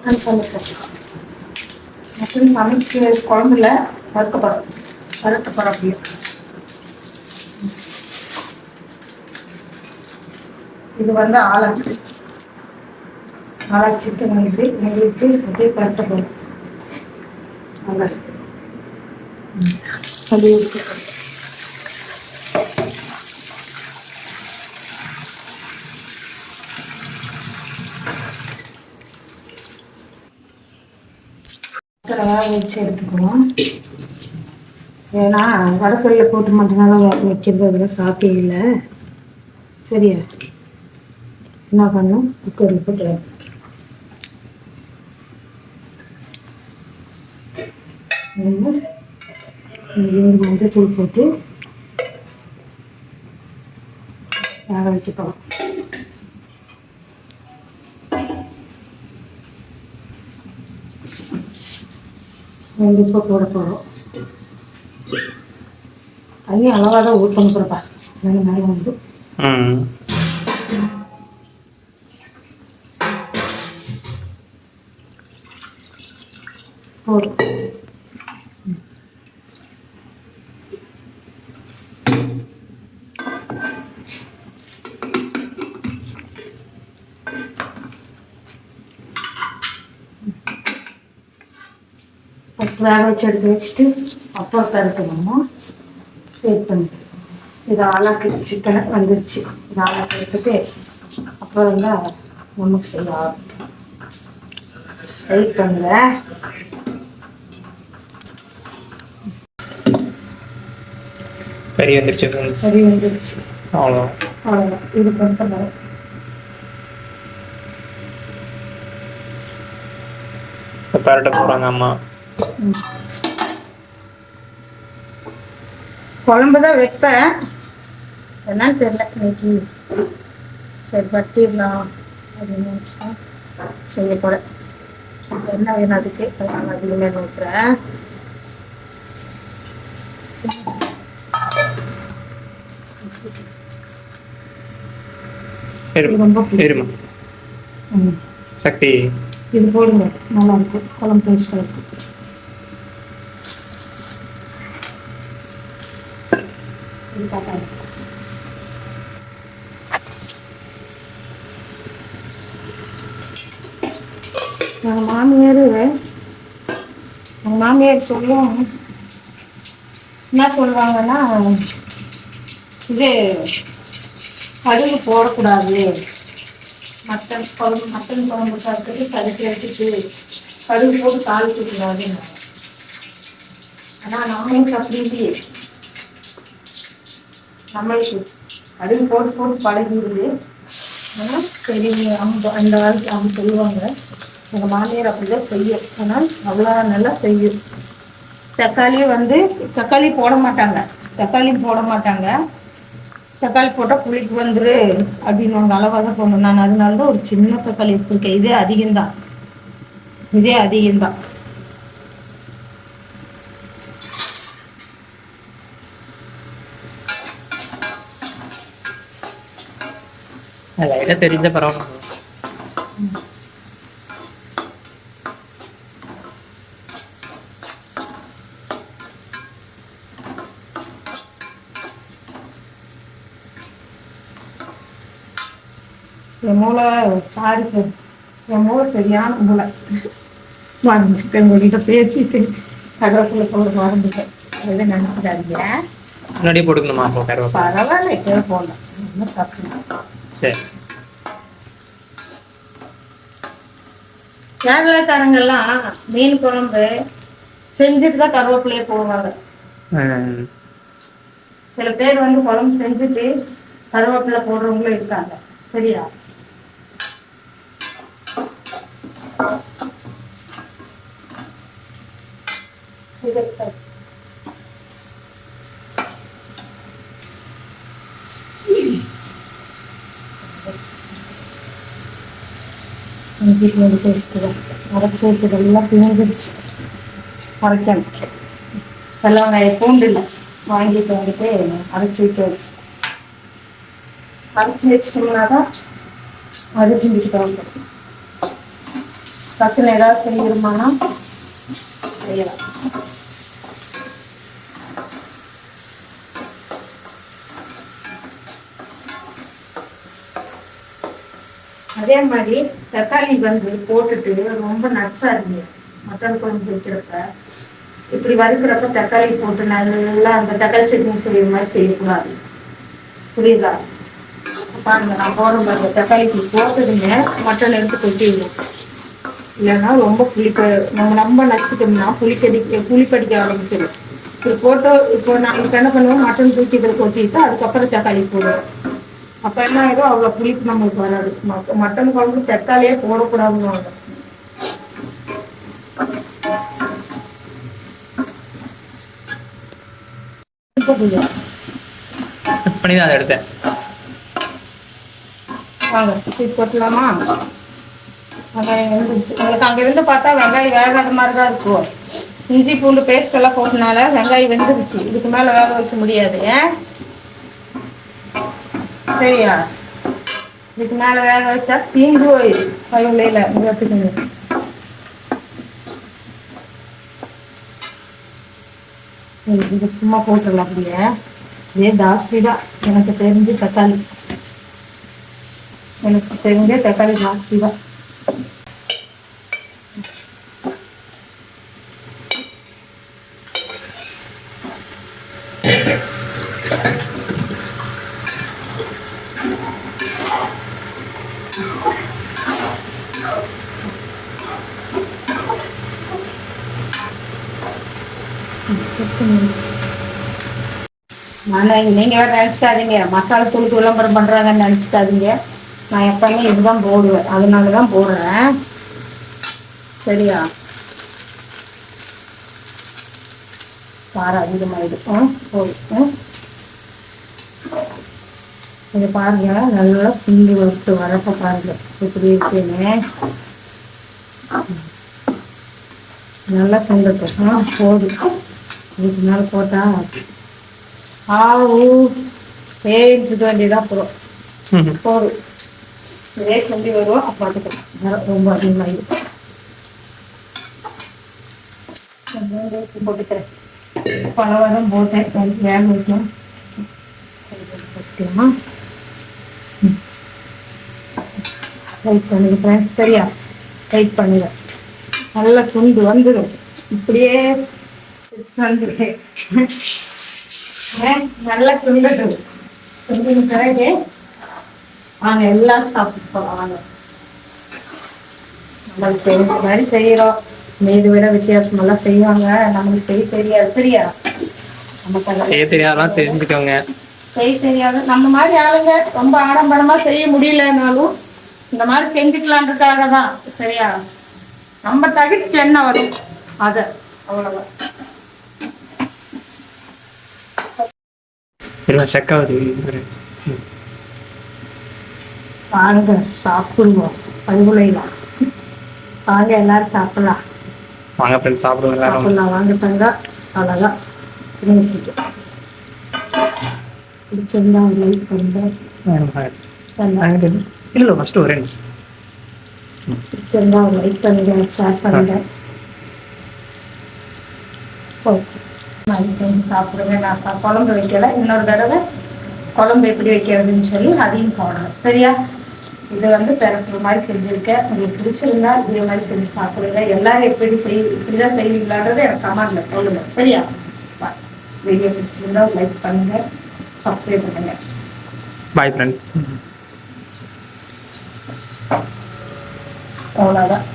அது சமைக்கிறேன். மட்டன் சமைக்க குழம்புல வறுக்கப்படம் அப்படியே. இது வந்து ஆளாக்கு சிக்கன் வந்து எங்களுக்கு அப்படியே பரட்டப்படும். நல்லா அப்படியே வச்சு எடுத்துக்குவோம். ஏன்னா வடக்கல்ல போட்டு மட்டும்தான் வைக்கிறது, அதெல்லாம் சாப்பிட்டே இல்லை. சரியா என்ன பண்ணும், குக்கரில் போட்டு மஞ்சத்தூள் போட்டு வேக வைக்கப்போம். கண்டிப்பாக போட போகிறோம். தண்ணி அளவாக தான் ஊற்றணும் போகிறப்பா. மேலே மேலே வந்து போடும். வேக வச்சு எடுத்து வச்சுட்டு அப்புறம் கருக்கணுமா வெயிட் பண்ணிட்டு இது ஆளாக்கு சிக்கனை வந்துருச்சு. இது ஆளாக்கு எடுத்துட்டு அப்புறம் தான் நமக்கு செய்ய ஆரம்பிக்கும். வெயிட் பண்ணுங்க. கறி வந்துருச்சு. அவ்வளோதான். இது பண்ணிட்டு பரட்ட போகிறாங்க அம்மா. குழம்பு தான் வைப்பேன், என்னன்னு தெரியல இன்னைக்கு. சரி பட்டிடலாம் அப்படின்னு நினச்சா செய்ய போகிறேன். என்ன வேணும் அதுக்கு அதிகமே ஊற்றுறேன். ரொம்ப சக்தி இது போடுங்க, நல்லா இருக்கும். குழம்பு டேஸ்டாக இருக்கும். எங்கள் மாமியார் சொல்லுவோம், என்ன சொல்லுவாங்கன்னா, இது கடுகு போடக்கூடாது, மட்டன் குழம்பு சாப்பிட்டு கடுகு எடுத்துட்டு கடுகு போட்டு தாளிக்கக்கூடாதுன்னு. ஆனால் நம்மளுக்கு அப்படி இல்லையே, நம்மளுக்கு கடுகு போட்டு பழகிடுது. ஆனால் சரி அந்த காலத்து அவங்க சொல்லுவாங்க, எங்கள் மாமியார் அப்படிதான் செய்யும். ஆனால் அவ்வளோ நல்லா செய்யும். தக்காளி போட மாட்டாங்க. தக்காளி போட்டால் புளிக்கு வந்துரு அப்படின்னு அவங்க அளவாக தான் போடணும். நான் அதனால தான் ஒரு சின்ன தக்காளி எடுத்துருக்கேன். இதே அதிகம்தான். லைட்டாக தெரிஞ்ச பரவாயில்ல. என் மூளை சாரிக்கு, என் மூளை சரியான மூளை. மறந்துட்டேன், உங்ககிட்ட பேசிட்டு கருவேப்பிலை போட மறந்துட்டேன். எதை நினைச்சிடாதீங்க. முன்னாடியே போட்டுக்கணுமா? பரவாயில்ல, எப்போ போடலாம், ஒன்றும் தப்பு. சரி. கேரளாக்காரங்கெல்லாம் மீன் குழம்பு செஞ்சுட்டு தான் கருவேப்பிலையே போடுவாங்க. சில பேர் வந்து குழம்பு செஞ்சுட்டு கருவேப்பிலை போடுறவங்களும் இருக்காங்க. சரியா? இஞ்சி பூண்டு பேஸ்ட்டு அரைச்சி வச்சதெல்லாம் பிணைஞ்சிடுச்சு. அரைக்கணும். சிலவங்க பூண்டு இல்லை வாங்கிட்டு வந்துட்டு அரைச்சி வைக்கிறது. அரைச்சி வச்சிட்டோம்னா தான் அரைச்சிக்கிட்டு தோணும். டக்குன்னு ஏதாவது செய்யணுமானா செய்யலாம். அதே மாதிரி தக்காளி வந்து போட்டுட்டு ரொம்ப நட்ஸா இருந்தது மட்டன் குழம்பு வைக்கிறப்ப இப்படி வறுக்கிறப்ப தக்காளி போட்டு நல்லா அந்த தக்காளி சட்னி செய்யற மாதிரி செய்யக்கூடாது. புரியுதா? பாருங்க நான் போடுற மாதிரி தக்காளிக்கு போட்டுடுங்க, மட்டன் எடுத்து கொட்டிடுவோம். இல்லைன்னா ரொம்ப நம்ம நச்சுட்டோம்னா புளிப்படிக்க ஆரம்பிச்சிடும். இப்போ போட்டோ இப்போ நாங்கள் என்ன பண்ணுவோம், மட்டன் தூக்கி இதில் கொட்டிட்டு அதுக்கப்புறம் தக்காளி போடுவோம். அப்போ என்ன ஆயிடும், அவ்வளோ புளிப்பு நம்மளுக்கு வராது. மட்டன் குழம்பு தக்காளியே போடக்கூடாதுன்னு வாங்க. பண்ணிதான் அதை எடுத்தேன். வாங்க போட்டலாமா? வெங்காயம் வெந்துருச்சு. உங்களுக்கு அங்கே இருந்து பார்த்தா வெங்காயம் வேகாத மாதிரி தான் இருக்கும். இஞ்சி பூண்டு பேஸ்ட் எல்லாம் போட்டனால வெங்காயம் வெந்துருச்சு. இதுக்கு மேலே வேக வைக்க முடியாது. சரியா? இதுக்கு மேலே வேக வச்சா தீங்கு பயவுலையில் எடுத்துக்கோங்க. இது சும்மா போட்டுடலாம். அப்படியே இதே ஜாஸ்தி தான் எனக்கு தெரிஞ்சு தக்காளி. எனக்கு தெரிஞ்ச தக்காளி ஜாஸ்தி தான். நீங்க வேற நினைச்சிட்டாதீங்க மசாலா தூள் விளம்பரம் பண்றாங்கன்னு நினைச்சிட்டாதீங்க. நான் எப்பவுமே இதுதான் போடுவேன், அதனாலதான் போடுறேன். சரியா? காரம் அதிகமாயிடும். போதும். இதை பாருங்க, நல்லா சுண்டி வறுத்து வரப்ப பாருங்க இப்படி இருக்கேன்னு. நல்லா சுண்டட்டும். போதும். இதுக்கு மேலே போட்டா பேருக்கு வேண்டியதான் போதும். இதே சுண்டி வருவோம். பார்த்துக்கலாம். ரொம்ப அதிகமாகிடும். போட்டுக்கிறேன். பலவாரம் போட்டேன். வேக வைக்கணும். டைட் பண்ணிக்கிறேன். சரியா? டைட் பண்ணிடுறேன். நல்லா சுண்டு வந்துடும். இப்படியே நல்லா சுண்டட்டும். சுண்டின பிறகு வாங்க எல்லாரும் சாப்பிட்டு போகலாம். வாங்க, நம்மளுக்கு தெரிஞ்ச மாதிரி செய்யறோம். மீது விட வித்தியாசமெல்லாம் செய்வாங்க, நம்மளுக்கு செய்ய தெரியாது. சரியா? நமக்கு செய்ய தெரியாதான் தெரிஞ்சுக்கோங்க. செய்ய தெரியாது. நம்ம மாதிரி ஆளுங்க ரொம்ப ஆடம்பரமா செய்ய முடியலனாலும் இந்த மாதிரி செஞ்சுக்கலான்றதுக்காக தான். சரியா? நம்ம தகுதிக்கு என்ன வரும் அத அவ்வளவுதான். வாங்க சாப்பிடுவோம். பங்குலைலாம் வாங்க, எல்லாரும் சாப்பிடலாம். வாங்க ஃப்ரெண்ட்ஸ், சாப்பிடலாம். வாங்க தங்க. அவ்வளோதான். பிடிச்சிருந்தா லைக் பண்ணுங்க. இல்லை ஃபஸ்ட்டு ஒரு பிடிச்சிருந்தா லைக் பண்ணுங்க, ஷேர் பண்ணுங்க. ஓகே, நான் செஞ்சு சாப்பிடுவேன். நான் குழம்பு வைக்கல. இன்னொரு தடவை குழம்பு எப்படி வைக்கிறதுன்னு சொல்லி அதையும் போடணும். சரியா? இது வந்து பிறப்பு மாதிரி செஞ்சுருக்கேன். உங்களுக்கு பிடிச்சிருந்தா இதே மாதிரி செஞ்சு சாப்பிடுங்க. எல்லாரும் இப்படிதான் செய்வீங்களான்றது எனக்கு கமெண்ட்ல சொல்லுங்க. சரியா? வீடியோ பிடிச்சிருந்தா லைக் பண்ணுங்க, சப்ஸ்கிரைப் பண்ணுங்க. Bye friends. அவ்வளோதான்.